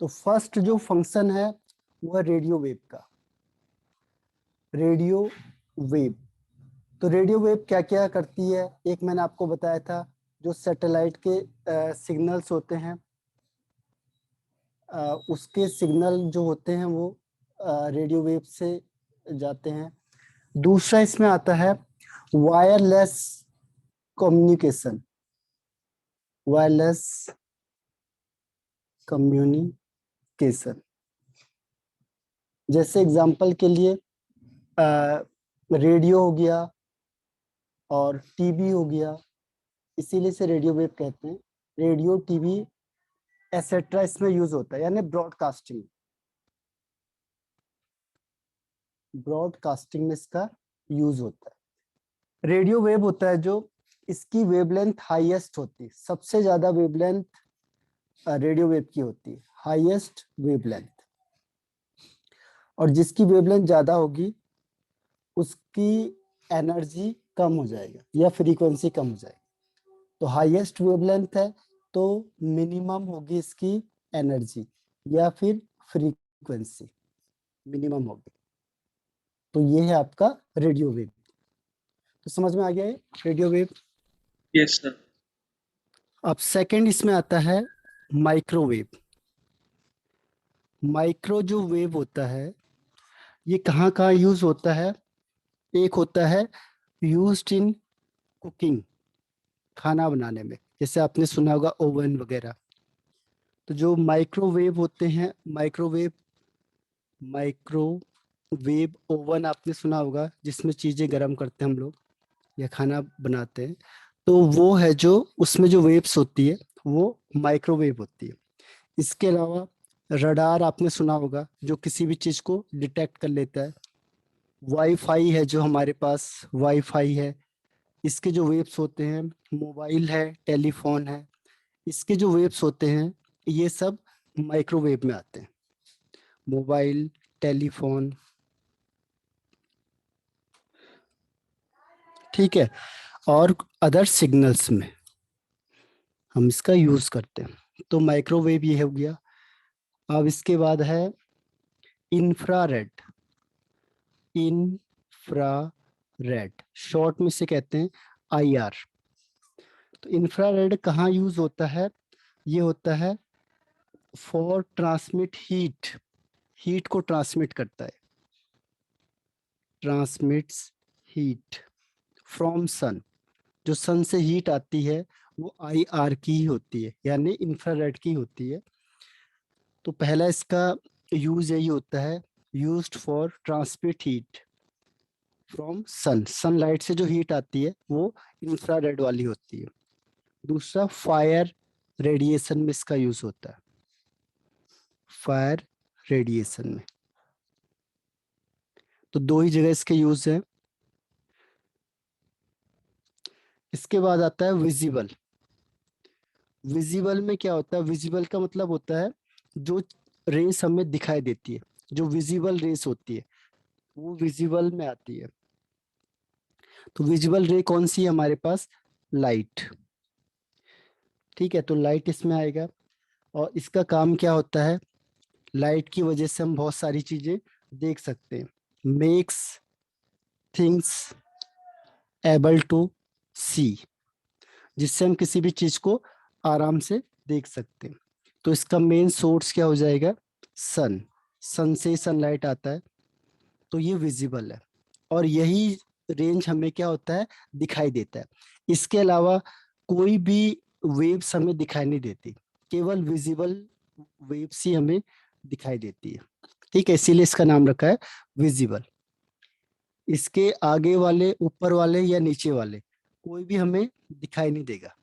तो फर्स्ट जो फंक्शन है वो है रेडियो वेव का, रेडियो वेव। तो रेडियो वेव क्या क्या करती है, एक मैंने आपको बताया था, जो सैटेलाइट के सिग्नल्स होते हैं, उसके सिग्नल जो होते हैं वो रेडियो वेव से जाते हैं। दूसरा इसमें आता है वायरलेस कम्युनिकेशन, वायरलेस कम्युनिकेशन। जैसे एग्जांपल के लिए रेडियो हो गया और टीवी हो गया, इसीलिए से रेडियो वेव कहते हैं। रेडियो, टीवी एसेट्रा इसमें यूज होता है, यानी ब्रॉडकास्टिंग, ब्रॉडकास्टिंग में इसका यूज होता है। रेडियो वेव होता है जो, इसकी वेवलेंथ हाईएस्ट होती है, सबसे ज्यादा वेवलेंथ रेडियो वेव की होती है, हाईएस्ट वेवलेंथ। और जिसकी वेवलेंथ ज्यादा होगी उसकी एनर्जी कम हो जाएगा या फ्रीक्वेंसी कम हो जाएगी। तो हाईएस्ट वेवलेंथ है तो मिनिमम होगी इसकी एनर्जी या फिर फ्रीक्वेंसी मिनिमम होगी। तो ये है आपका रेडियो वेव। तो समझ में आ गया है रेडियो वेव। Yes sir. अब सेकंड इसमें आता है माइक्रोवेव। माइक्रो जो वेव होता है ये कहाँ कहाँ यूज होता है, एक होता है यूज्ड इन कुकिंग, खाना बनाने में, जैसे आपने सुना होगा ओवन वगैरह। तो जो माइक्रोवेव होते हैं, माइक्रोवेव ओवन आपने सुना होगा, जिसमें चीजें गर्म करते हैं हम लोग या खाना बनाते हैं। तो वो है जो, उसमें जो वेव्स होती है वो माइक्रोवेव होती है। इसके अलावा रडार आपने सुना होगा, जो किसी भी चीज को डिटेक्ट कर लेता है। वाईफाई है जो हमारे पास, वाईफाई है, इसके जो वेव्स होते हैं। मोबाइल है, टेलीफोन है, इसके जो वेव्स होते हैं ये सब माइक्रोवेव में आते हैं। मोबाइल, टेलीफोन, ठीक है, और अदर सिग्नल्स में हम इसका यूज करते हैं। तो माइक्रोवेव ये हो गया। अब इसके बाद है इंफ्रारेड। इंफ्रारेड शॉर्ट में से कहते हैं आईआर। तो इंफ्रारेड कहाँ यूज होता है, ये होता है फॉर ट्रांसमिट हीट, हीट को ट्रांसमिट करता है, ट्रांसमिट्स हीट फ्रॉम सन। जो सन से हीट आती है वो आई आर की ही होती है, यानी इंफ्रारेड की होती है। तो पहला इसका यूज यही होता है, used for transmit heat from sun, sunlight से जो हीट आती है वो इंफ्रारेड वाली होती है। दूसरा फायर रेडिएशन में इसका यूज होता है, फायर रेडिएशन में। तो दो ही जगह इसके यूज है। इसके बाद आता है विजिबल। विजिबल में क्या होता है, विजिबल का मतलब होता है जो रेस हमें दिखाई देती है, जो विजिबल रेस होती है वो विजिबल में आती है। तो विजिबल रे कौन सी है हमारे पास, लाइट, ठीक है। तो लाइट इसमें आएगा। और इसका काम क्या होता है, लाइट की वजह से हम बहुत सारी चीजें देख सकते हैं। मेक्स थिंग्स एबल टू सी, जिससे हम किसी भी चीज को आराम से देख सकते हैं। तो इसका मेन सोर्स क्या हो जाएगा, सन, सन से सनलाइट आता है, तो ये विजिबल है। और यही रेंज हमें क्या होता है, दिखाई देता है। इसके अलावा कोई भी वेव्स हमें दिखाई नहीं देती, केवल विजिबल वेव्स ही हमें दिखाई देती है, ठीक है, इसीलिए इसका नाम रखा है विजिबल। इसके आगे वाले, ऊपर वाले या नीचे वाले कोई भी हमें दिखाई नहीं देगा।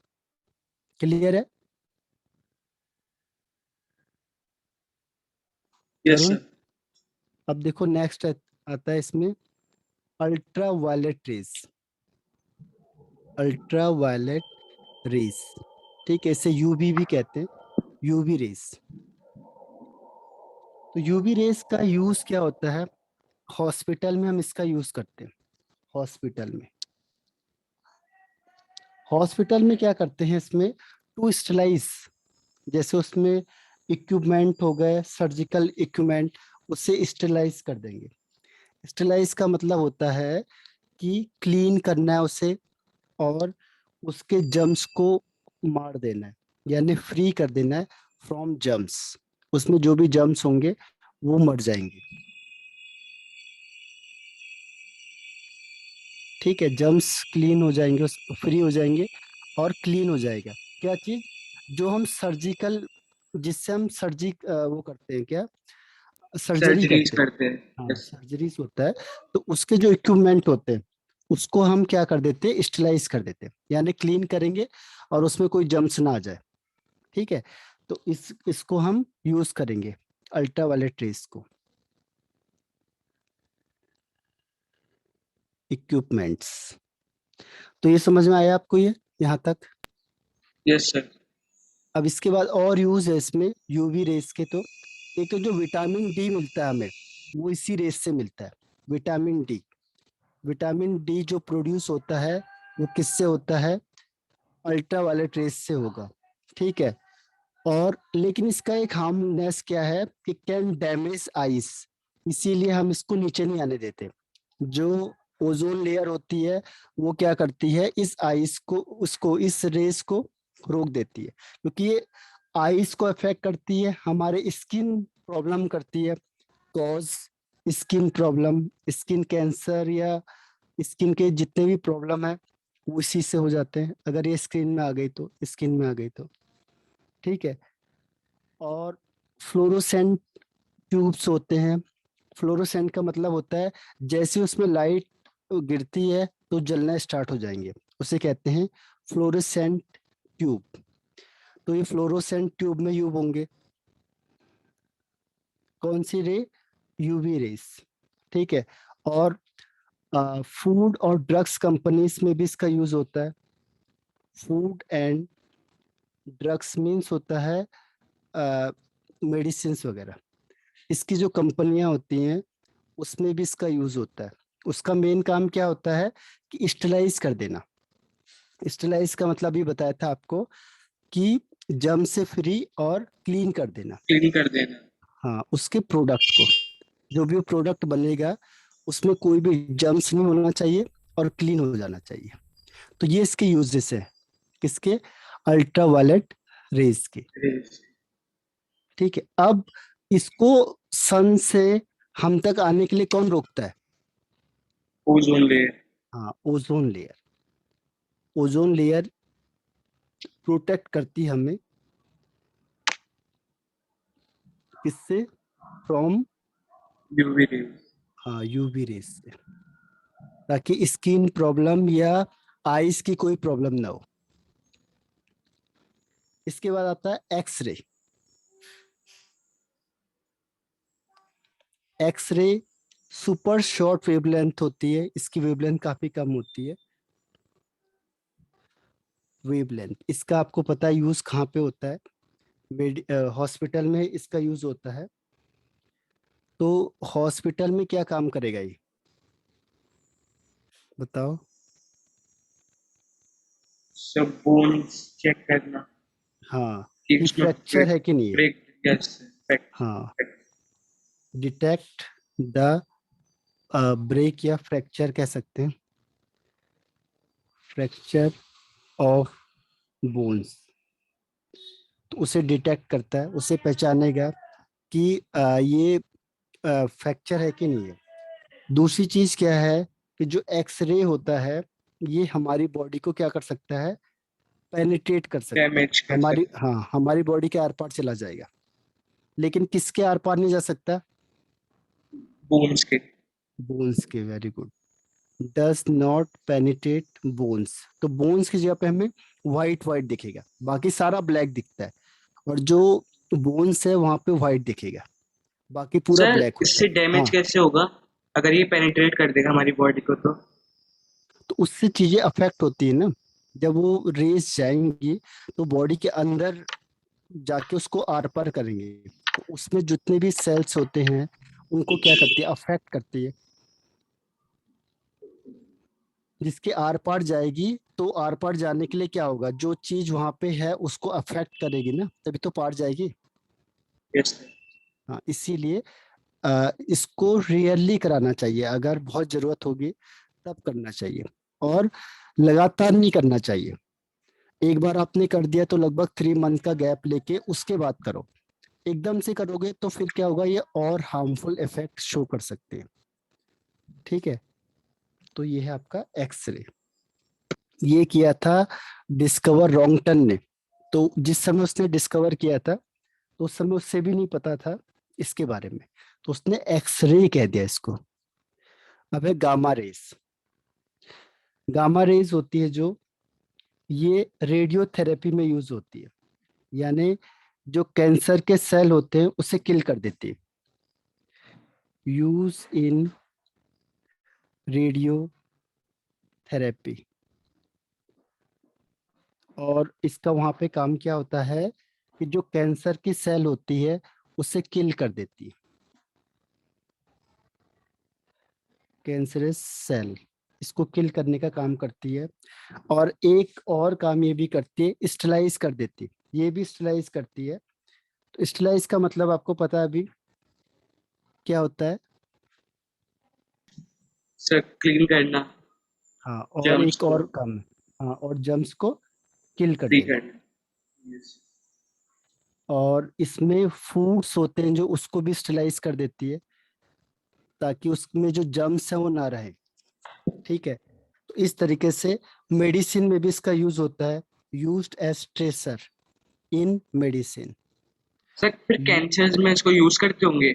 क्लियर है यस तरुण? सर। अब देखो नेक्स्ट आता है इसमें ultraviolet rays, ultraviolet rays, ठीक है, इसे यूवी भी कहते हैं, यूवी रेज। तो यूवी रेज का यूज क्या होता है, हॉस्पिटल में हम इसका यूज करते हैं। हॉस्पिटल में, हॉस्पिटल में क्या करते हैं इसमें, टू स्टलाइज, जैसे उसमें इक्विपमेंट हो गए, सर्जिकल इक्विपमेंट, उसे स्टेलाइज कर देंगे। स्टेलाइज का मतलब होता है कि क्लीन करना है उसे, और उसके जर्म्स को मार देना है, यानी फ्री कर देना है फ्रॉम जर्म्स। उसमें जो भी जर्म्स होंगे वो मर जाएंगे। ठीक है, जर्म्स क्लीन हो जाएंगे, उस फ्री हो जाएंगे, और क्लीन हो जाएगा क्या चीज, जो हम सर्जिकल, जिससे हम वो करते हैं क्या, सर्जरी सर्जरीज करते हैं। करते हैं। हाँ, यस। सर्जरीज होता है। तो उसके जो इक्विपमेंट होते हैं उसको हम क्या कर देते हैं, स्टेलाइज कर देते हैं, यानी क्लीन करेंगे और उसमें कोई जम्स ना आ जाए। ठीक है, तो इसको हम यूज करेंगे, अल्ट्रावायलेट रेस को। इक्विपमेंट्स, तो ये समझ में आया आपको, ये यहाँ तक। Yes sir. अब इसके बाद और यूज है इसमें यूवी रेस के। तो एक तो जो विटामिन डी मिलता है हमें, वो इसी रेस से मिलता है, विटामिन डी। विटामिन डी जो प्रोड्यूस होता है वो किससे होता है, अल्ट्रावायलेट रेस से होगा। ठीक है, और लेकिन इसका एक हार्मनेस क्या है कि कैन डैमेज आइस, इसीलिए हम इसको नीचे नहीं आने देते। जो ओजोन लेयर होती है वो क्या करती है, इस आइस को, उसको, इस रेस को रोक देती है, क्योंकि ये आइस को अफेक्ट करती है, हमारे स्किन प्रॉब्लम करती है, cause skin problem, skin cancer, या स्किन के जितने भी प्रॉब्लम है वो इसी से हो जाते हैं, अगर ये स्किन में आ गई तो, स्किन में आ गई तो। ठीक है, और फ्लोरोसेंट ट्यूब्स होते हैं। फ्लोरोसेंट का मतलब होता है जैसे उसमें लाइट गिरती है तो जलना स्टार्ट हो जाएंगे, उसे कहते हैं फ्लोरोसेंट ट्यूब। तो ये फ्लोरोसेंट ट्यूब में यूज होंगे कौन सी रे, यूवी रेस। ठीक है, और फूड और ड्रग्स कंपनीज में भी इसका यूज होता है। फूड एंड ड्रग्स मीन्स होता है मेडिसिन वगैरह, इसकी जो कंपनियां होती हैं उसमें भी इसका यूज होता है। उसका मेन काम क्या होता है कि स्टेलाइज कर देना। स्टेलाइज का मतलब ये बताया था आपको कि जर्म से फ्री और क्लीन कर देना। क्लीन कर देना। हाँ, उसके प्रोडक्ट को, जो भी प्रोडक्ट बनेगा उसमें कोई भी जर्म्स नहीं होना चाहिए और क्लीन हो जाना चाहिए। तो ये इसके यूजेस है, किसके, अल्ट्रावायलेट रेज के। रेस। ठीक है, अब इसको सन से हम तक आने के लिए कौन रोकता है, ओजोन लेयर। हाँ, ozone layer. Ozone layer protect करती है हमें किससे, फ्रॉम, यूवी रेस। हाँ, यूवी रेस से, ताकि स्किन प्रॉब्लम या आईज की कोई प्रॉब्लम ना हो। इसके बाद आता है x ray. X ray super short wavelength होती है, इसकी वेवलेंथ काफी कम होती है। वेवलेंथ, इसका आपको पता है यूज कहाँ पे होता है, हॉस्पिटल में इसका यूज होता है। तो हॉस्पिटल में क्या काम करेगा ये, बताओ। सब बोन्स चेक करना हाँ, कि कि उसमें फ्रैक्चर है कि नहीं है। ब्रेक। यस। हाँ, डिटेक्ट द ब्रेक या फ्रैक्चर कह सकते हैं, फ्रैक्चर ऑफ बोन्स। तो उसे डिटेक्ट करता है, उसे पहचानेगा कि ये फ्रैक्चर है कि नहीं है। दूसरी चीज क्या है कि जो एक्सरे होता है ये हमारी बॉडी को क्या कर सकता है, पेनिट्रेट कर सकता है, डैमेज कर हमारी, सकते। हाँ, हमारी बॉडी के आर पार चला जाएगा, लेकिन किसके आर पार नहीं जा सकता, बोन्स के। बोन्स के, very good. Does not penetrate bones, तो बोन्स की जगह पे हमें व्हाइट व्हाइट दिखेगा, बाकी सारा ब्लैक दिखता है, और जो बोन्स है वहां पे व्हाइट दिखेगा, बाकी पूरा सर ब्लैक होता इससे है। डैमेज हाँ, कैसे होगा अगर ये पेनिट्रेट कर देगा हमारी बॉडी को तो? तो उससे चीजें अफेक्ट होती है ना, जब वो रेस जाएंगी तो बॉडी के अंदर जाके उसको आर पार करेंगे, तो उसमें जितने भी सेल्स होते हैं उनको क्या करती है, अफेक्ट करती है। जिसके आर पार जाएगी तो आर पार जाने के लिए क्या होगा, जो चीज वहां पे है उसको अफेक्ट करेगी ना, तभी तो पार जाएगी। Yes sir. हाँ, इसीलिए इसको रेयरली कराना चाहिए, अगर बहुत जरूरत होगी तब करना चाहिए, और लगातार नहीं करना चाहिए। एक बार आपने कर दिया तो लगभग 3 मंथ का गैप लेके उसके बाद करो। एकदम से करोगे तो फिर क्या होगा, ये और हार्मफुल इफेक्ट शो कर सकते हैं। ठीक है, तो ये है आपका एक्सरे। ये किया था डिस्कवर रॉन्गटन ने। तो जिस समय उसने डिस्कवर किया था तो उस समय उससे भी नहीं पता था इसके बारे में, तो उसने एक्सरे कह दिया इसको। अब है गामा रेस। गामा रेज होती है जो, ये रेडियोथेरेपी में यूज होती है, यानी जो कैंसर के सेल होते हैं उसे किल कर देती है। Use in radiotherapy. और इसका वहां पे काम क्या होता है कि जो कैंसर की सेल होती है उसे किल कर देती है, कैंसरस सेल इसको किल करने का काम करती है। और एक और काम ये भी करती है, स्टेलाइज कर देती है, ये भी स्टेलाइज करती है। तो स्टेलाइज का मतलब आपको पता है अभी क्या होता है? सर क्लीन करना, हाँ, और जर्म्स एक को और काम है। हाँ, और जर्म्स को किल कर फ्री देना। करना। यस। और इसमें फूड्स होते हैं जो उसको भी स्टेलाइज कर देती है, ताकि उसमें जो जर्म्स है वो ना रहे। ठीक है, तो इस तरीके से मेडिसिन में भी इसका यूज होता है, यूज्ड एज ट्रेसर इन मेडिसिन। सर फिर कैंसर्स में इसको यूज करते होंगे?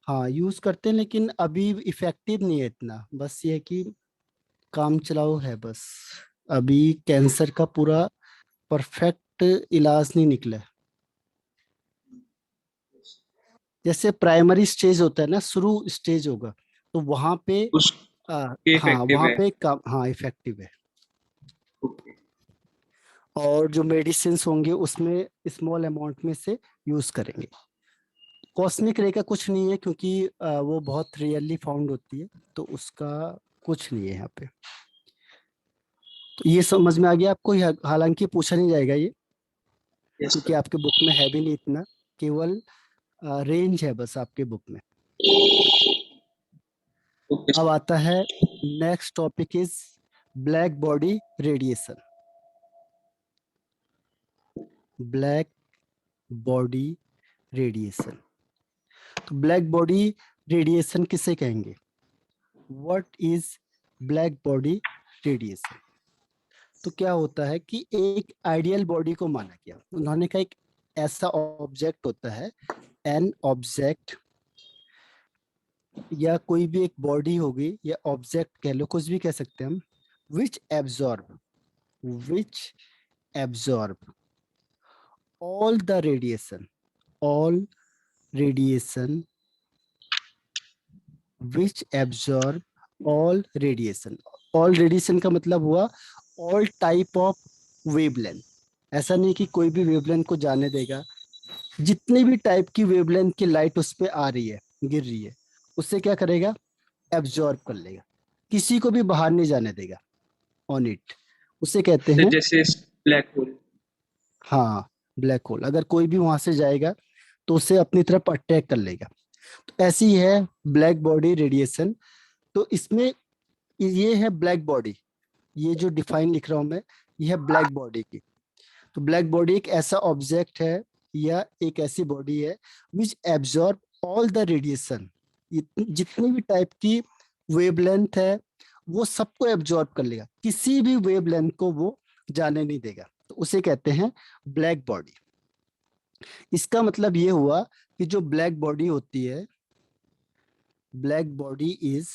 हाँ, यूज करते हैं, लेकिन अभी इफेक्टिव नहीं है इतना, बस ये है कि काम चलाओ है बस। अभी कैंसर का पूरा परफेक्ट इलाज नहीं निकला है। जैसे प्राइमरी स्टेज होता है ना, शुरू स्टेज होगा, तो वहां पे उसके हाँ, इफेक्टिव वहां है। पे काम, हाँ, इफेक्टिव है। ओके। और जो मेडिसिन होंगे उसमें स्मॉल अमाउंट में से यूज करेंगे। कॉस्मिक रे का कुछ नहीं है, क्योंकि वो बहुत रेयरली फाउंड होती है, तो उसका कुछ नहीं है यहाँ पे। तो ये समझ में आ गया आपको? हालांकि पूछा नहीं जाएगा ये, यस क्योंकि सर। आपके बुक में है भी नहीं इतना, केवल रेंज है बस आपके बुक में। ओके अब सर। आता है next topic is black body radiation. Black body radiation. तो ब्लैक बॉडी रेडिएशन किसे कहेंगे? What is black body radiation? तो क्या होता है कि एक आइडियल बॉडी को माना गया, उन्होंने कहा एक ऐसा ऑब्जेक्ट होता है, एन ऑब्जेक्ट, या कोई भी एक बॉडी होगी या ऑब्जेक्ट कह लो, कुछ भी कह सकते हैं हम, विच absorb, which absorb all the radiation, all radiation, which absorb all radiation. All radiation का मतलब हुआ ऑल टाइप ऑफ वेवलेंथ। ऐसा नहीं कि कोई भी वेवलेंथ को जाने देगा, जितने भी टाइप की वेवलेंथ की लाइट उस पर आ रही है, गिर रही है, उससे क्या करेगा? एब्जॉर्ब कर लेगा, किसी को भी बाहर नहीं जाने देगा ऑन इट, उसे कहते सर हैं। जैसे ब्लैक होल। हाँ, ब्लैक होल अगर कोई भी वहां से जाएगा तो उसे अपनी तरफ अटैक कर लेगा। तो ऐसी है ब्लैक बॉडी रेडिएशन। तो इसमें ये है ब्लैक बॉडी, ये जो डिफाइन लिख रहा हूं मैं, ये है ब्लैक बॉडी की। तो ब्लैक बॉडी एक ऐसा ऑब्जेक्ट है या एक ऐसी बॉडी है विच एब्जॉर्ब ऑल द रेडिएशन, जितनी भी टाइप की वेवलेंथ है वो सबको एब्जॉर्ब कर लेगा, किसी भी वेवलेंथ को वो जाने नहीं देगा, तो उसे कहते हैं ब्लैक बॉडी। इसका मतलब ये हुआ कि जो ब्लैक बॉडी होती है, black body is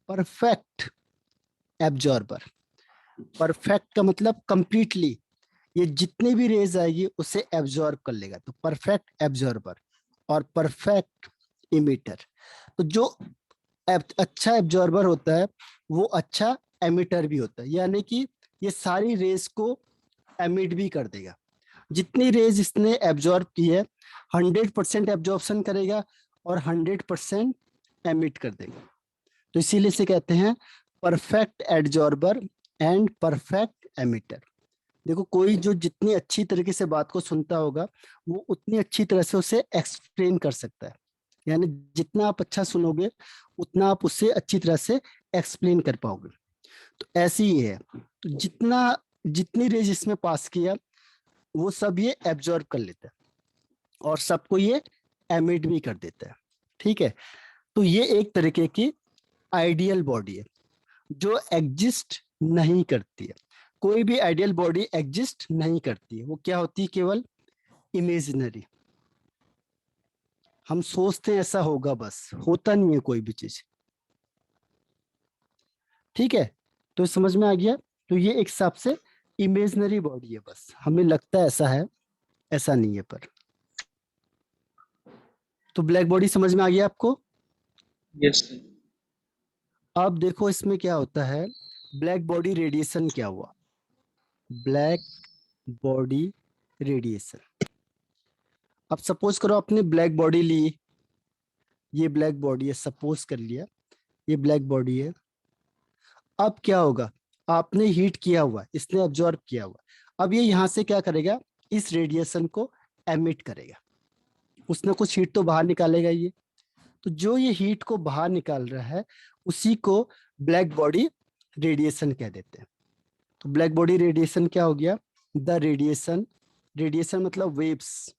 perfect absorber. Perfect का मतलब कंप्लीटली, ये जितनी भी रेज आएगी उसे एब्जॉर्ब कर लेगा, तो परफेक्ट एब्जॉर्बर और परफेक्ट इमिटर। तो जो अच्छा एब्जॉर्बर होता है वो अच्छा एमिटर भी होता है, यानी कि ये सारी रेज को एमिट भी कर देगा। जितनी रेज इसने एब्जॉर्ब की है 100% एब्जॉर्प्शन करेगा और 100% एमिट कर देगा। तो इसीलिए इसे कहते हैं perfect absorber and perfect emitter. देखो कोई जो जितनी अच्छी तरीके से बात को सुनता होगा वो उतनी अच्छी तरह से उसे एक्सप्लेन कर सकता है। यानी जितना आप अच्छा सुनोगे उतना आप उससे अच्छी तरह से एक्सप्लेन कर पाओगे। तो ऐसे ही है, जितना जितनी रेज इसमें पास किया वो सब ये एब्जॉर्ब कर लेता है और सबको ये एमिट भी कर देता है। ठीक है, तो ये एक तरीके की आइडियल बॉडी है जो एग्जिस्ट नहीं करती है। कोई भी आइडियल बॉडी एग्जिस्ट नहीं करती है, वो क्या होती है, केवल इमेजिनरी। हम सोचते हैं ऐसा होगा, बस होता नहीं है कोई भी चीज। ठीक है, तो समझ में आ गया। तो ये एक हिसाब से इमेजिनरी बॉडी है, बस हमें लगता है ऐसा है, ऐसा नहीं है। पर तो ब्लैक बॉडी समझ में आ गया आपको। Yes sir. अब देखो इसमें क्या होता है, ब्लैक बॉडी रेडिएशन क्या हुआ। ब्लैक बॉडी रेडिएशन, अब सपोज करो आपने ब्लैक बॉडी ली, ये ब्लैक बॉडी है, सपोज कर लिया ये ब्लैक बॉडी है। अब क्या होगा, आपने हीट किया हुआ, इसने अब्जॉर्ब किया हुआ, अब ये यहाँ से क्या करेगा, इस रेडिएशन को एमिट करेगा। कुछ ना कुछ हीट तो बाहर निकालेगा ये। तो जो ये हीट को बाहर निकाल रहा है उसी को ब्लैक बॉडी रेडिएशन कह देते हैं। तो ब्लैक बॉडी रेडिएशन क्या हो गया, द रेडिएशन, रेडिएशन मतलब वेव्स,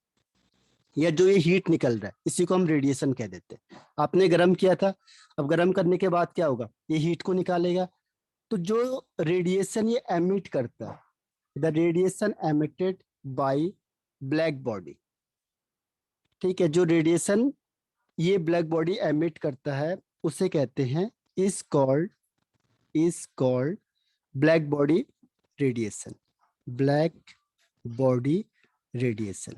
या जो ये हीट निकल रहा है इसी को हम रेडिएशन कह देते हैं। आपने गर्म किया था, अब गर्म करने के बाद क्या होगा, ये हीट को निकालेगा। तो जो रेडिएशन ये एमिट करता है, the radiation emitted by black body, ठीक है, जो रेडिएशन ये ब्लैक बॉडी एमिट करता है उसे कहते हैं, is called black body radiation. Black body radiation,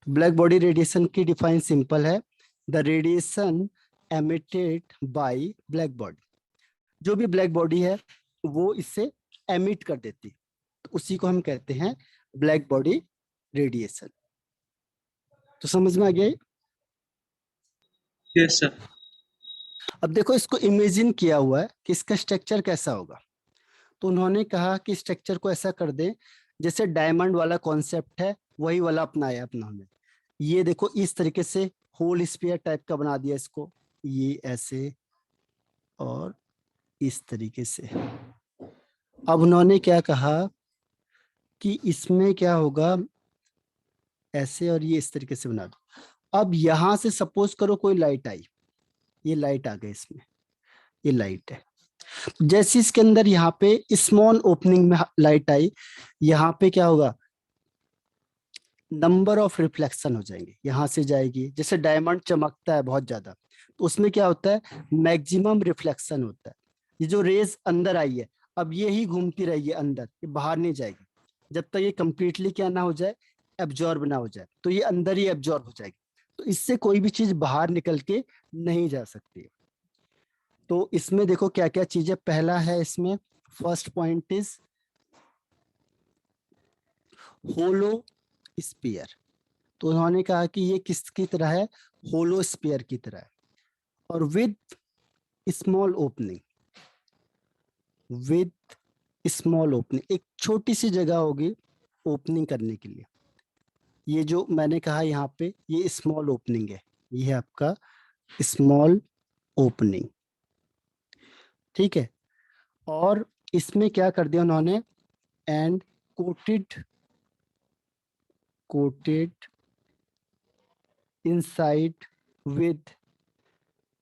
black body radiation की डिफाइन सिंपल है, the radiation emitted by black body. जो भी ब्लैक बॉडी है वो इससे एमिट कर देती, तो उसी को हम कहते हैं ब्लैक बॉडी रेडिएशन। तो समझ में आ गया ये? Yes sir. अब देखो इसको इमेजिन किया हुआ है कि इसका स्ट्रक्चर कैसा होगा। तो उन्होंने कहा कि स्ट्रक्चर को ऐसा कर दें जैसे डायमंड वाला कॉन्सेप्ट है वही वाला अपनाया अपना। ये देखो इस तरीके से होल स्फीयर टाइप का बना दिया इसको, ये ऐसे और इस तरीके से। अब उन्होंने क्या कहा कि इसमें क्या होगा, ऐसे और ये इस तरीके से बना दो। अब यहां से सपोज करो कोई लाइट आई, ये लाइट आ गई इसमें, ये लाइट है। जैसे इसके अंदर यहाँ पे स्मॉल ओपनिंग में लाइट आई, यहाँ पे क्या होगा, नंबर ऑफ रिफ्लेक्शन हो जाएंगे, यहां से जाएगी। जैसे डायमंड चमकता है बहुत ज्यादा तो उसमें क्या होता है, मैक्सिमम रिफ्लेक्शन होता है। ये जो रेज अंदर आई है अब ये ही घूमती रहेगी अंदर, ये बाहर नहीं जाएगी जब तक ये कंप्लीटली क्या ना हो जाए, एब्जॉर्ब ना हो जाए। तो ये अंदर ही एब्जॉर्ब हो जाएगी, तो इससे कोई भी चीज बाहर निकल के नहीं जा सकती। तो इसमें देखो क्या क्या चीजें, पहला है इसमें, first point is hollow sphere. तो उन्होंने कहा कि ये किसकी तरह है, होलो स्पीयर की तरह है, और with small opening, with small opening, एक छोटी सी जगह होगी ओपनिंग करने के लिए। ये जो मैंने कहा यहाँ पे ये स्मॉल ओपनिंग है, ये है आपका स्मॉल ओपनिंग। ठीक है, और इसमें क्या कर दिया उन्होंने, and coated coated inside with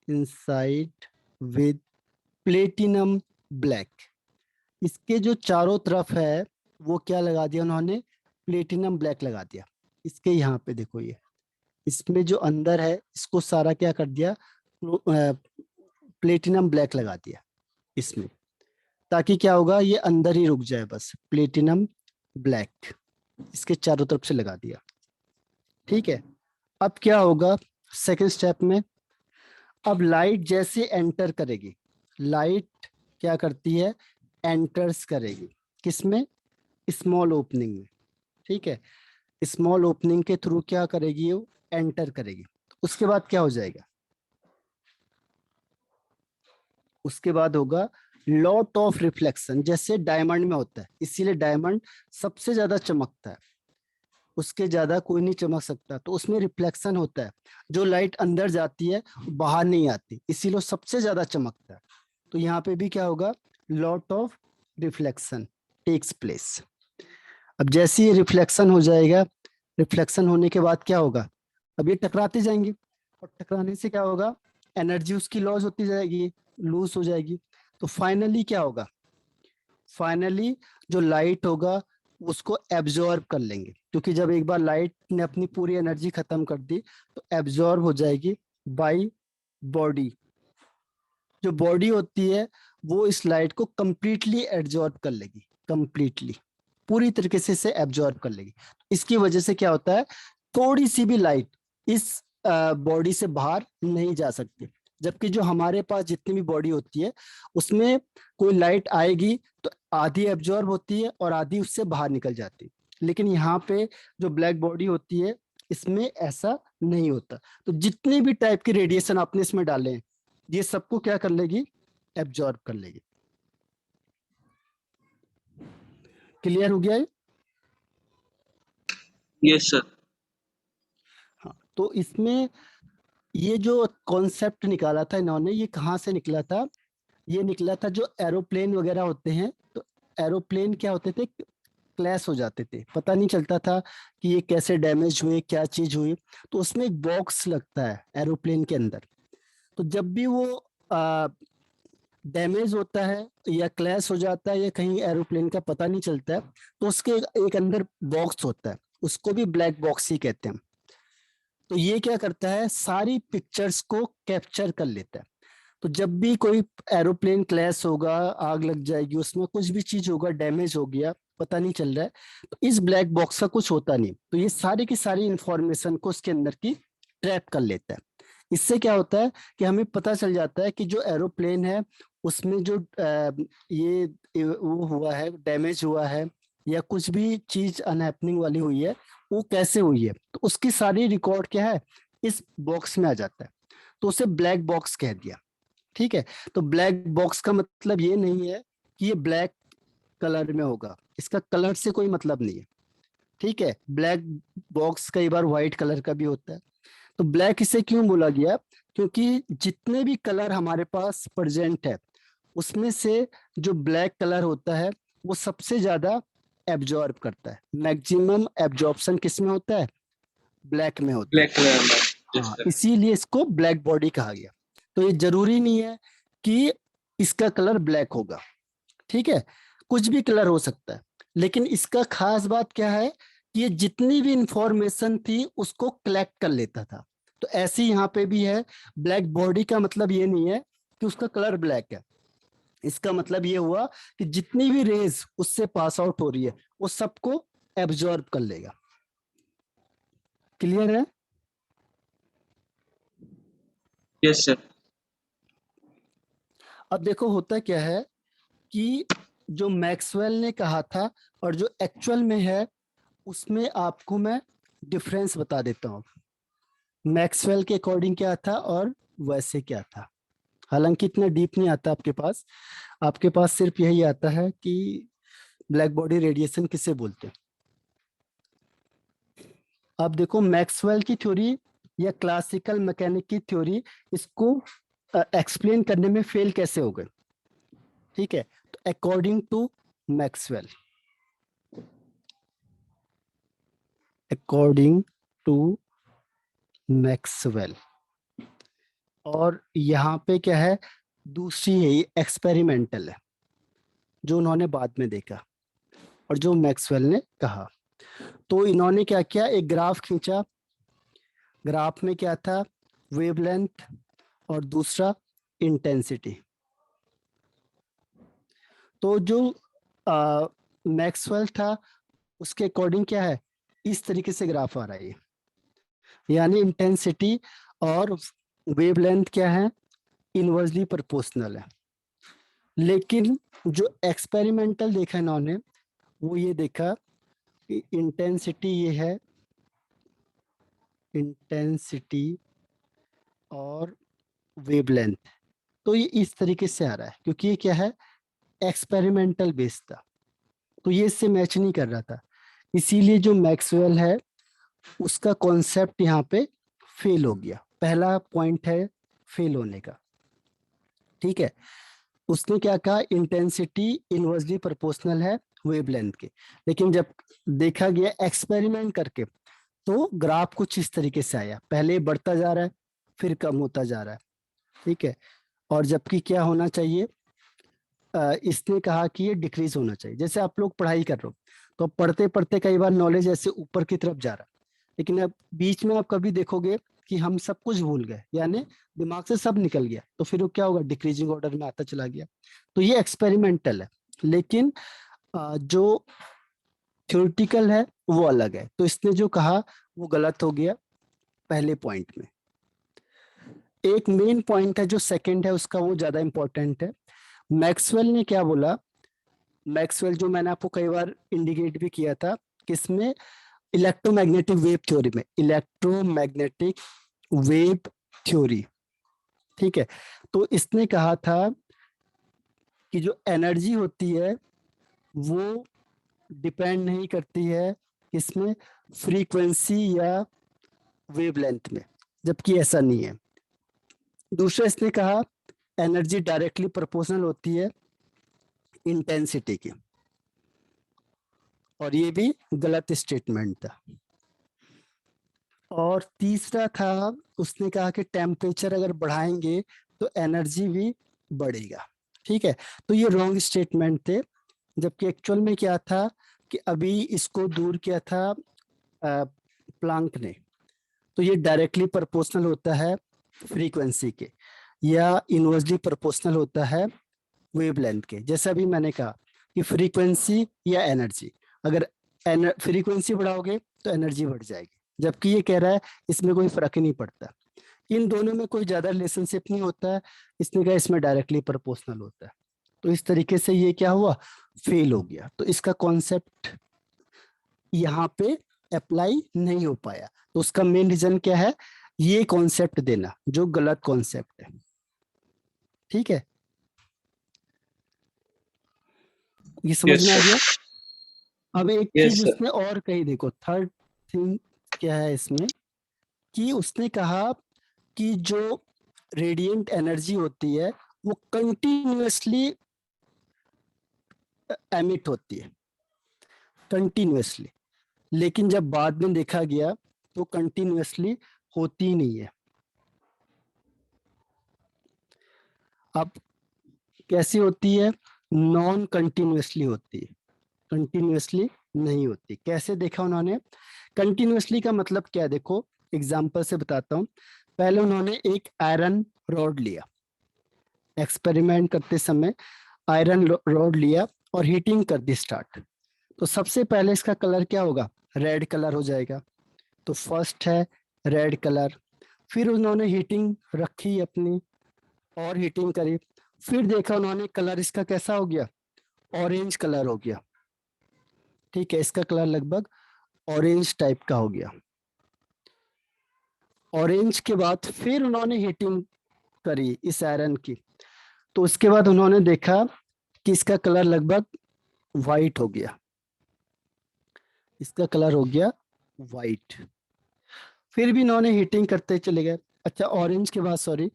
inside with platinum black. इसके जो चारों तरफ है वो क्या लगा दिया उन्होंने, प्लेटिनम ब्लैक लगा दिया। इसके यहाँ पे देखो ये, इसमें जो अंदर है इसको सारा क्या कर दिया, प्लेटिनम ब्लैक लगा दिया इसमें, ताकि क्या होगा, ये अंदर ही रुक जाए बस। प्लेटिनम ब्लैक इसके चारों तरफ से लगा दिया। ठीक है, अब क्या होगा सेकेंड स्टेप में, अब लाइट जैसे एंटर करेगी, लाइट क्या करती है, एंटर्स करेगी किसमें, स्मॉल ओपनिंग में। ठीक है, स्मॉल ओपनिंग के थ्रू क्या करेगी, वो एंटर करेगी। उसके बाद क्या हो जाएगा, उसके बाद होगा लॉट ऑफ रिफ्लेक्शन, जैसे डायमंड में होता है, इसीलिए डायमंड सबसे ज्यादा चमकता है, उसके ज्यादा कोई नहीं चमक सकता, तो उसमें रिफ्लेक्शन होता है, जो लाइट अंदर जाती है बाहर नहीं आती, इसीलिए वो सबसे ज्यादा चमकता है। तो यहाँ पे भी क्या होगा, lot of reflection takes place. अब जैसे ही रिफ्लेक्शन हो जाएगा, रिफ्लेक्शन होने के बाद क्या होगा, अब ये टकराते जाएंगे, और टकराने से क्या होगा, एनर्जी उसकी लॉस होती जाएगी, लूज हो जाएगी। तो फाइनली क्या होगा, फाइनली जो लाइट होगा उसको एब्जॉर्ब कर लेंगे, क्योंकि जब एक बार लाइट ने अपनी पूरी एनर्जी खत्म कर दी तो एब्जॉर्ब हो जाएगी बाय बॉडी। जो बॉडी होती है वो इस लाइट को कंप्लीटली एब्जॉर्ब कर लेगी, कंप्लीटली पूरी तरीके से इसे एब्जॉर्ब कर लेगी। इसकी वजह से क्या होता है, थोड़ी सी भी लाइट इस बॉडी से बाहर नहीं जा सकती, जबकि जो हमारे पास जितनी भी बॉडी होती है उसमें कोई लाइट आएगी तो आधी एब्जॉर्ब होती है और आधी उससे बाहर निकल जाती है। लेकिन यहाँ पे जो ब्लैक बॉडी होती है इसमें ऐसा नहीं होता, तो जितने भी टाइप के रेडिएशन आपने इसमें डाले हैं ये सबको क्या कर लेगी, एब्जॉर्ब कर लेगी। क्लियर हो गया है? Yes sir. हाँ, तो इसमें ये जो कॉन्सेप्ट निकाला था इन्होंने, ये कहाँ से निकला था, ये निकला था जो एरोप्लेन वगैरह होते हैं, तो एरोप्लेन क्या होते थे, क्लैश हो जाते थे, पता नहीं चलता था कि ये कैसे डैमेज हुए, क्या चीज हुई। तो उसमें एक बॉक्स लगता है एरोप्लेन के अंदर, तो जब भी वो डैमेज होता है या क्लैश हो जाता है या कहीं एरोप्लेन का पता नहीं चलता है, तो उसके एक अंदर बॉक्स होता है, उसको भी ब्लैक बॉक्स ही कहते हैं। तो ये क्या करता है, सारी पिक्चर्स को कैप्चर कर लेता है। तो जब भी कोई एरोप्लेन क्लैश होगा, आग लग जाएगी, उसमें कुछ भी चीज होगा, डैमेज हो गया, पता नहीं चल रहा है, तो इस ब्लैक बॉक्स का कुछ होता नहीं, तो ये सारी की सारी इंफॉर्मेशन को उसके अंदर की ट्रैप कर लेता है। इससे क्या होता है कि हमें पता चल जाता है कि जो एरोप्लेन है उसमें जो वो हुआ है, डैमेज हुआ है, या कुछ भी चीज अनहैपनिंग वाली हुई है, वो कैसे हुई है, तो उसकी सारी रिकॉर्ड क्या है, इस बॉक्स में आ जाता है, तो उसे ब्लैक बॉक्स कह दिया। ठीक है, तो ब्लैक बॉक्स का मतलब ये नहीं है कि ये ब्लैक कलर में होगा, इसका कलर से कोई मतलब नहीं है। ठीक है, ब्लैक बॉक्स कई बार व्हाइट कलर का भी होता है। तो ब्लैक इसे क्यों बोला गया, क्योंकि जितने भी कलर हमारे पास प्रेजेंट है उसमें से जो ब्लैक कलर होता है वो सबसे ज्यादा एब्जॉर्ब करता है, मैक्सिमम एब्जॉर्प्शन किस में होता है, ब्लैक में होता है। ब्लैक कलर में। यस हाँ, सर। इसीलिए इसको ब्लैक बॉडी कहा गया। तो ये जरूरी नहीं है कि इसका कलर ब्लैक होगा, ठीक है, कुछ भी कलर हो सकता है, लेकिन इसका खास बात क्या है कि ये जितनी भी इंफॉर्मेशन थी उसको कलेक्ट कर लेता था। तो ऐसे ही यहाँ पे भी है, ब्लैक बॉडी का मतलब ये नहीं है कि उसका कलर ब्लैक है, इसका मतलब ये हुआ कि जितनी भी रेज उससे पास आउट हो रही है वो सबको एब्जॉर्ब कर लेगा। क्लियर है? Yes sir. अब देखो होता क्या है कि जो मैक्सवेल ने कहा था और जो एक्चुअल में है उसमें आपको मैं डिफरेंस बता देता हूँ, मैक्सवेल के अकॉर्डिंग क्या था और वैसे क्या था। हालांकि इतना डीप नहीं आता आपके पास सिर्फ यही आता है कि ब्लैक बॉडी रेडिएशन किसे बोलते हैं। अब देखो मैक्सवेल की थ्योरी या क्लासिकल मैकेनिक की थ्योरी, इसको एक्सप्लेन करने में फेल कैसे हो गए। ठीक है, तो according to Maxwell, according to Maxwell, और यहाँ पे क्या है, दूसरी है ये एक्सपेरिमेंटल है जो उन्होंने बाद में देखा और जो मैक्सवेल ने कहा। तो इन्होंने क्या किया, एक ग्राफ खींचा, ग्राफ में क्या था, वेवलेंथ और दूसरा इंटेंसिटी। तो जो मैक्सवेल था उसके अकॉर्डिंग क्या है, इस तरीके से ग्राफ आ रहा है, यानी इंटेंसिटी और वेवलेंथ क्या है, इनवर्सली प्रोपोर्शनल है। लेकिन जो एक्सपेरिमेंटल देखा इन्होंने वो ये देखा कि इंटेंसिटी ये है, इंटेंसिटी और वेवलेंथ, तो ये इस तरीके से आ रहा है क्योंकि ये क्या है, एक्सपेरिमेंटल बेस था, तो ये इससे मैच नहीं कर रहा था, इसीलिए जो मैक्सवेल है उसका कॉन्सेप्ट यहाँ पे फेल हो गया। पहला पॉइंट है फेल होने का, ठीक है। उसने क्या कहा, इंटेंसिटी इनवर्सली प्रोपोर्शनल है वेवलेंथ के, लेकिन जब देखा गया एक्सपेरिमेंट करके तो ग्राफ कुछ इस तरीके से आया, पहले बढ़ता जा रहा है फिर कम होता जा रहा है, ठीक है। और जबकि क्या होना चाहिए, इसने कहा कि ये डिक्रीज होना चाहिए। जैसे आप लोग पढ़ाई कर रहे हो तो पढ़ते पढ़ते कई बार नॉलेज ऐसे ऊपर की तरफ जा रहा है, लेकिन अब बीच में आप कभी देखोगे कि हम सब कुछ भूल गए, यानी दिमाग से सब निकल गया, तो फिर वो क्या होगा, डिक्रीजिंग ऑर्डर में आता चला गया। तो ये एक्सपेरिमेंटल है, लेकिन जो थ्योरेटिकल है वो अलग है। तो इसने जो कहा वो गलत हो गया पहले पॉइंट में। एक मेन पॉइंट है जो सेकंड है उसका, वो ज्यादा इंपॉर्टेंट है। मैक्सवेल ने क्या बोला, मैक्सवेल जो मैंने आपको कई बार इंडिकेट भी किया था, किसमें, इलेक्ट्रोमैग्नेटिक वेव थ्योरी में, इलेक्ट्रोमैग्नेटिक वेव थ्योरी, ठीक है। तो इसने कहा था कि जो एनर्जी होती है वो डिपेंड नहीं करती है इसमें, फ्रीक्वेंसी या वेवलेंथ में, जबकि ऐसा नहीं है। दूसरा इसने कहा एनर्जी डायरेक्टली प्रोपोर्शनल होती है इंटेंसिटी की, और ये भी गलत स्टेटमेंट था। और तीसरा था, उसने कहा कि टेम्परेचर अगर बढ़ाएंगे तो एनर्जी भी बढ़ेगा, ठीक है। तो ये रॉन्ग स्टेटमेंट थे, जबकि एक्चुअल में क्या था कि अभी इसको दूर किया था प्लांक ने। तो ये डायरेक्टली प्रोपोर्शनल होता है फ्रीक्वेंसी के, या इनवर्सली प्रोपोर्शनल होता है वेवलेंथ के। जैसा अभी मैंने कहा कि फ्रीक्वेंसी या एनर्जी, अगर फ्रीक्वेंसी बढ़ाओगे तो एनर्जी बढ़ जाएगी, जबकि ये कह रहा है इसमें कोई फर्क ही नहीं पड़ता, इन दोनों में कोई ज्यादा रिलेशनशिप नहीं होता है, इसने कहा इसमें डायरेक्टली प्रोपोर्शनल होता है। तो इस तरीके से ये क्या हुआ, फेल हो गया। तो इसका कॉन्सेप्ट यहाँ पे अप्लाई नहीं हो पाया। तो उसका मेन रीजन क्या है, ये कॉन्सेप्ट देना जो गलत कॉन्सेप्ट है, ठीक है। ये समझ यस में आ गया। सर। अब एक यस चीज सर। उसने और कही, देखो थर्ड थिंग क्या है इसमें, कि उसने कहा कि जो रेडिएंट एनर्जी होती है वो कंटिन्यूअसली एमिट होती है, कंटिन्यूअसली, लेकिन जब बाद में देखा गया तो कंटिन्यूअसली होती ही नहीं है। अब कैसी होती है, नॉन कंटिन्यूअसली होती है, कंटिन्यूअसली नहीं होती। कैसे देखा उन्होंने, कंटिन्यूअसली का मतलब क्या है, देखो एग्जांपल से बताता हूँ। पहले उन्होंने एक आयरन रॉड लिया, एक्सपेरिमेंट करते समय आयरन रॉड लिया और हीटिंग कर दी स्टार्ट। तो सबसे पहले इसका कलर क्या होगा, रेड कलर हो जाएगा। तो फर्स्ट है रेड कलर। फिर उन्होंने हीटिंग रखी अपनी और हीटिंग करी, फिर देखा उन्होंने कलर इसका कैसा हो गया, ऑरेंज कलर हो गया, ठीक है। इसका कलर लगभग ऑरेंज टाइप का हो गया। ऑरेंज के बाद फिर उन्होंने हीटिंग करी इस आयरन की, तो उसके बाद उन्होंने देखा कि इसका कलर लगभग वाइट हो गया, इसका कलर हो गया वाइट। फिर भी इन्होंने हीटिंग करते चले गए। अच्छा ऑरेंज के बाद, सॉरी,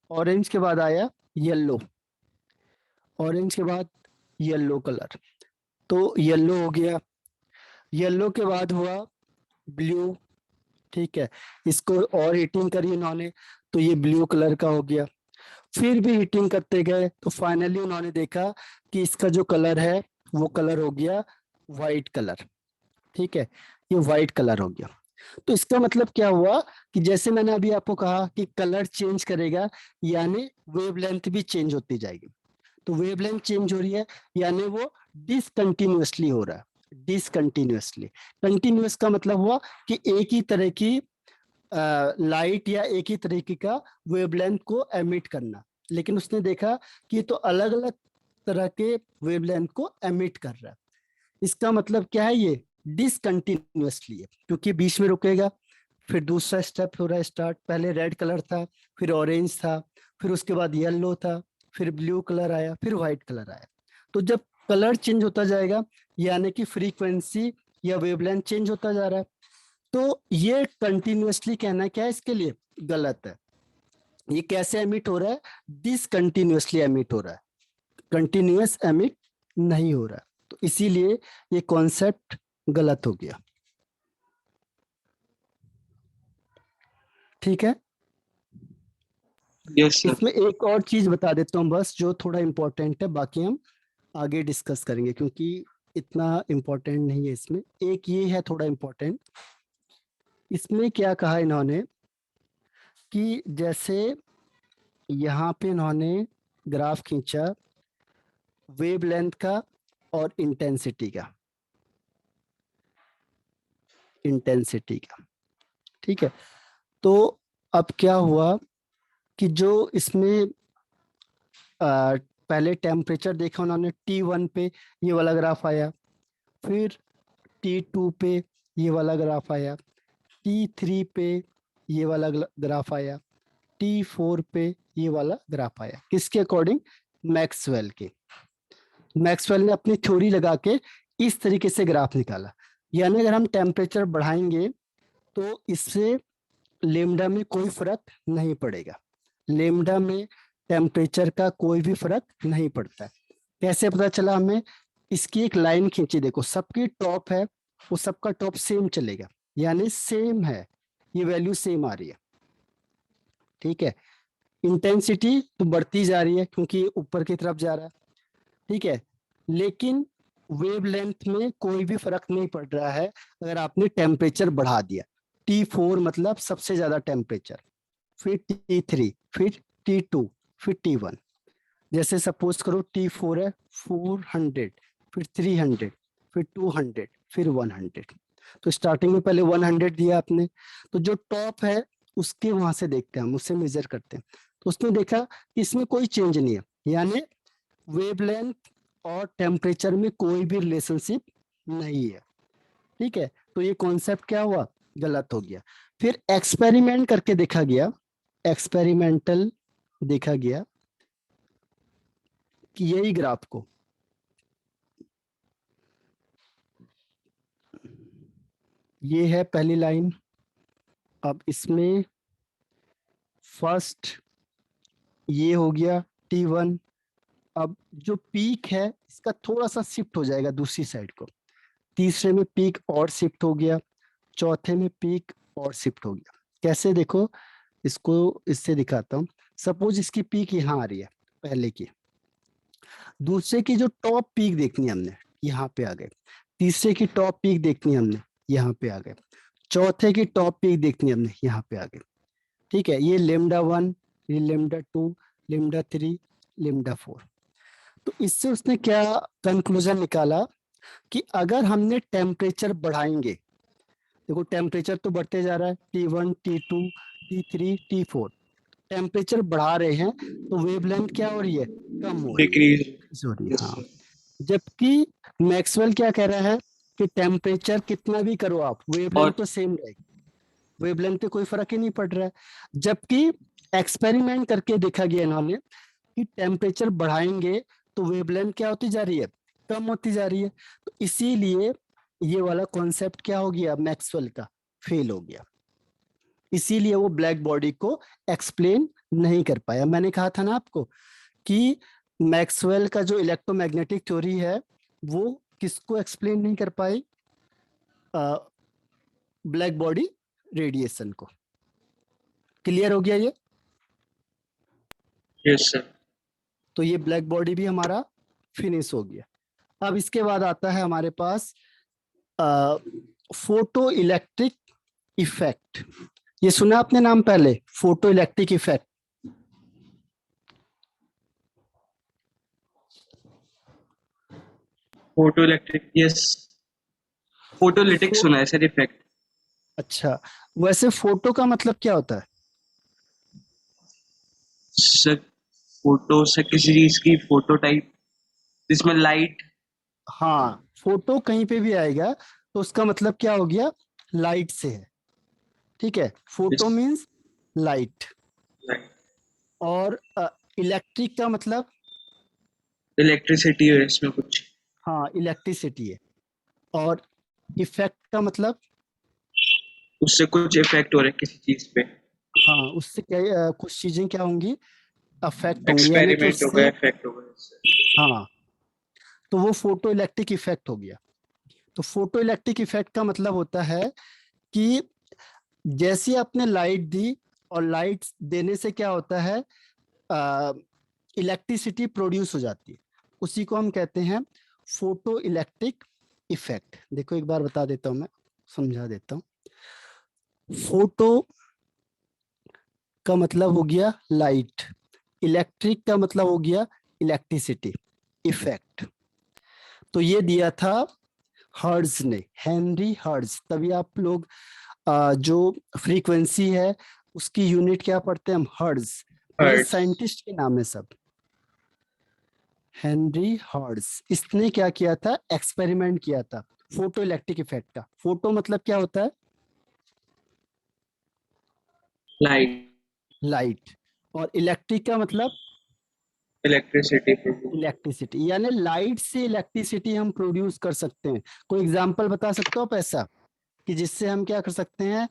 ऑरेंज के बाद आया येलो, ऑरेंज के बाद येलो कलर, तो येलो हो गया। येलो के बाद हुआ ब्लू, ठीक है। इसको और हीटिंग करी उन्होंने तो ये ब्लू कलर का हो गया। फिर भी हीटिंग करते गए तो फाइनली उन्होंने देखा कि इसका जो कलर है वो कलर हो गया वाइट कलर, ठीक है। ये वाइट कलर हो गया। तो इसका मतलब क्या हुआ कि जैसे मैंने अभी आपको कहा कि कलर चेंज करेगा यानी वेवलेंथ भी चेंज होती जाएगी। तो वेवलेंथ चेंज हो रही है यानी वो डिसकंटिन्यूअसली हो रहा है, डिसकंटिन्यूअसली। कंटिन्यूअस का मतलब हुआ कि एक ही तरह की लाइट या एक ही तरीके का वेवलेंथ को एमिट करना। लेकिन उसने देखा कि तो अलग अलग तरह के वेवलेंथ को एमिट कर रहा है। इसका मतलब क्या है, ये डिसकंटिन्यूअसली है, क्योंकि बीच में रुकेगा। फिर दूसरा स्टेप हो रहा है स्टार्ट, पहले रेड कलर था, फिर ऑरेंज था, फिर उसके बाद येलो था, फिर ब्लू कलर आया, फिर व्हाइट कलर आया। तो जब कलर चेंज होता जाएगा यानी कि फ्रीक्वेंसी या वेवलेंथ चेंज होता जा रहा है, तो ये कंटिन्यूअसली कहना क्या है इसके लिए गलत है। ये कैसे एमिट हो रहा है, डिसकंटिन्यूअसली एमिट हो रहा है, कंटिन्यूअस एमिट नहीं हो रहा है, तो इसीलिए ये कॉन्सेप्ट गलत हो गया। ठीक है, यस सर। इसमें एक और चीज बता देता हूँ बस, जो थोड़ा इंपॉर्टेंट है, बाकी हम आगे डिस्कस करेंगे क्योंकि इतना इम्पोर्टेंट नहीं है। इसमें एक ये है थोड़ा इम्पोर्टेंट, इसमें क्या कहा इन्होंने कि जैसे यहाँ पे इन्होंने ग्राफ खींचा वेवलेंथ का और इंटेंसिटी का, ठीक है। तो अब क्या हुआ कि जो इसमें पहले टेम्परेचर देखा उन्होंने T1 पे, ये वाला ग्राफ आया, फिर T2 पे ये वाला ग्राफ आया, T3 पे ये वाला ग्राफ आया, T4 पे ये वाला ग्राफ आया। किसके अकॉर्डिंग, मैक्सवेल के। मैक्सवेल ने अपनी थ्योरी लगा के इस तरीके से ग्राफ निकाला, यानी अगर हम टेम्परेचर बढ़ाएंगे तो इससे लेमडा में कोई फर्क नहीं पड़ेगा, लेमडा में टेम्परेचर का कोई भी फर्क नहीं पड़ता है। कैसे पता चला हमें, इसकी एक लाइन खींची, देखो सबकी टॉप है, वो सबका टॉप सेम चलेगा, यानी सेम है, ये वैल्यू सेम आ रही है। ठीक है, इंटेंसिटी तो बढ़ती जा रही है क्योंकि ऊपर की तरफ जा रहा है। ठीक है, लेकिन वेवलेंथ में कोई भी फर्क नहीं पड़ रहा है अगर आपने टेम्परेचर बढ़ा दिया। T4 मतलब सबसे ज्यादा टेम्परेचर, फिर T3, फिर T2, फिर T1। जैसे सपोज करो T4 है 400, फिर 300, फिर 200, फिर 100। तो स्टार्टिंग में पहले 100 दिया आपने, तो जो टॉप है उसके वहां से देखते हैं हम, उससे मेजर करते हैं, तो उसने देखा कि इसमें कोई चेंज नहीं है, यानी वेवलेंथ और टेम्परेचर में कोई भी रिलेशनशिप नहीं है। ठीक है, तो ये कॉन्सेप्ट क्या हुआ, गलत हो गया। फिर एक्सपेरिमेंट करके देखा गया, एक्सपेरिमेंटल देखा गया कि यही ग्राफ को, ये है पहली लाइन, अब इसमें फर्स्ट ये हो गया T1, अब जो पीक है इसका थोड़ा सा शिफ्ट हो जाएगा दूसरी साइड को, तीसरे में पीक और शिफ्ट हो गया, चौथे में पीक और शिफ्ट हो गया। कैसे देखो, इसको इससे दिखाता हूँ। सपोज इसकी पीक यहाँ आ रही है पहले की, दूसरे की जो टॉप पीक देखनी है हमने, यहाँ पे आ गए, तीसरे की टॉप पीक देखनी है हमने, यहाँ पे आ गए, चौथे की टॉप पीक देखनी है हमने, यहाँ पे आ गए। ठीक है, ये लेमडा 1, ये लेमडा 2, लेमडा 3, लेमडा 4। तो इससे उसने क्या कंक्लूजन निकाला कि अगर हमने टेम्परेचर बढ़ाएंगे, देखो टेम्परेचर तो बढ़ते जा रहा है, T1, T2, T3, T4, temperature बढ़ा रहे हैं तो वेवलेंथ क्या हो रही है, कम हो रही है, डिक्रीज। decrease हो रही है। यस हाँ, सर। जबकि मैक्सवेल क्या कह रहा है कि टेम्परेचर कितना भी करो आप, वेवलेंथ और तो सेम रहेगी, वेवलेंथ पे कोई फर्क ही नहीं पड़ रहा है। जबकि एक्सपेरिमेंट करके देखा गया इन्होंने कि टेम्परेचर बढ़ाएंगे तो वेवलेंथ क्या होती जा रही है, कम होती जा रही है। तो इसीलिए ये वाला कॉन्सेप्ट क्या हो गया, मैक्सवेल का फेल हो गया, इसीलिए वो ब्लैक बॉडी को एक्सप्लेन नहीं कर पाया। मैंने कहा था ना आपको कि मैक्सवेल का जो इलेक्ट्रोमैग्नेटिक थ्योरी है वो किसको एक्सप्लेन नहीं कर पाई, ब्लैक बॉडी रेडिएशन को। क्लियर हो गया ये, यस सर। तो ये ब्लैक बॉडी भी हमारा फिनिश हो गया। अब इसके बाद आता है हमारे पास फोटो इलेक्ट्रिक इफेक्ट। ये सुना आपने नाम पहले, photo electric effect? Photo electric, yes. Photolytic फो, सुना है सर, इफेक्ट। अच्छा, वैसे फोटो का मतलब क्या होता है? सर फोटो से किसी चीज की फोटो टाइप, जिसमें लाइट। हाँ, फोटो कहीं पे भी आएगा तो उसका मतलब क्या हो गया, लाइट से है। ठीक है, yes. Photo means light, light. और इलेक्ट्रिक का मतलब इलेक्ट्रिसिटी है इसमें कुछ। हाँ, इलेक्ट्रिसिटी है। और इफेक्ट का मतलब, उससे कुछ इफेक्ट हो रहा है किसी चीज पे। हाँ उससे क्या कुछ चीजें क्या होंगी, अफेक्ट होंगी, यानी कि एक्सपेरिमेंट होगा, उससे, इफेक्ट होगा इससे। हाँ, तो वो फोटो इलेक्ट्रिक इफेक्ट हो गया। तो फोटो इलेक्ट्रिक इफेक्ट का मतलब होता है कि जैसे आपने लाइट दी, और लाइट देने से क्या होता है, इलेक्ट्रिसिटी प्रोड्यूस हो जाती है, उसी को हम कहते हैं फोटो इलेक्ट्रिक इफेक्ट। देखो एक बार बता देता हूं मैं, समझा देता हूँ। फोटो का मतलब हो गया लाइट, इलेक्ट्रिक का मतलब हो गया इलेक्ट्रिसिटी, इफेक्ट। तो ये दिया था हर्ट्ज ने, हेनरी हर्ट्ज। तभी आप लोग जो फ्रीक्वेंसी है उसकी यूनिट क्या पढ़ते हैं हम, हर्ट्ज। तो ये हर्ट्ज। साइंटिस्ट के नाम है सब। हेनरी हर्ट्ज, इसने क्या किया था, एक्सपेरिमेंट किया था फोटो इलेक्ट्रिक इफेक्ट का। फोटो मतलब क्या होता है, लाइट। लाइट। और इलेक्ट्रिक का मतलब इलेक्ट्रिसिटी प्रोड्यूस। इलेक्ट्रिसिटी, यानी लाइट से इलेक्ट्रिसिटी हम प्रोड्यूस कर सकते हैं। कोई एग्जांपल बता सकते हो आप ऐसा, कि जिससे हम क्या कर सकते हैं,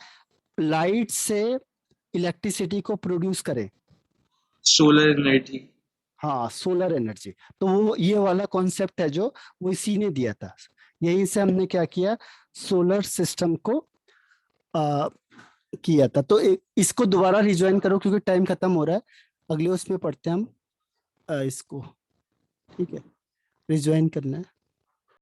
लाइट से इलेक्ट्रिसिटी को प्रोड्यूस करें। Solar energy. हाँ, सोलर एनर्जी। तो वो ये वाला कॉन्सेप्ट है जो वो इसी ने दिया था। यहीं से हमने क्या किया, सोलर सिस्टम को आ, किया था। तो इसको दोबारा रिज्वाइन करो क्योंकि टाइम खत्म हो रहा है। अगले उसमें पढ़ते हैं हम इसको, ठीक है, रिज्वाइन करना है।